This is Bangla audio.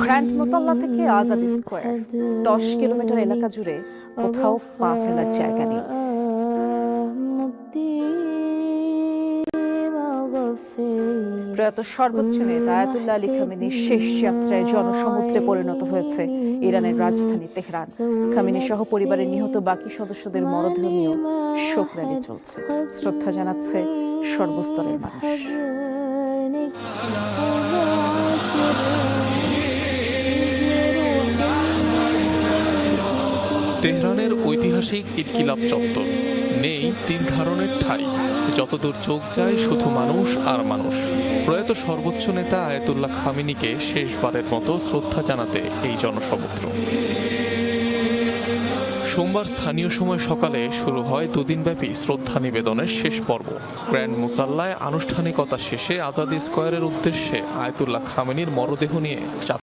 গ্র্যান্ড মোসাল্লা থেকে আজাদি স্কয়ার 10 কিলোমিটার এলাকা জুড়ে কোথাও পা ফেলার জায়গা নেই। প্রয়াত সর্বোচ্চ নেতা আয়াতুল্লাহ আলী খামেনির শেষ যাত্রায় জনসমুদ্রে পরিণত হয়েছে ইরানের রাজধানী তেহরান। খামেনি সহ পরিবারের নিহত বাকি সদস্যদের মরদেহ নিয়েও শোক র্যালি চলছে। শ্রদ্ধা জানাচ্ছে সর্বস্তরের মানুষ। তেহরানের ঐতিহাসিক ইনকিলাব চত্বর, নেই তিন ধারণের ঠাঁই, যতদূর চোখ যায় শুধু মানুষ আর মানুষ। প্রয়াত সর্বোচ্চ নেতা আয়াতুল্লাহ খামেনিকে শেষবারের মতো শ্রদ্ধা জানাতে এই জনসমুদ্র। সোমবার স্থানীয় সময় সকালে শুরু হয় দুদিনব্যাপী শ্রদ্ধা নিবেদনের শেষ পর্ব। গ্র্যান্ড মুসাল্লায় আনুষ্ঠানিকতা শেষে আজাদি স্কয়ারের উদ্দেশ্যে আয়াতুল্লাহ খামেনির মরদেহ নিয়ে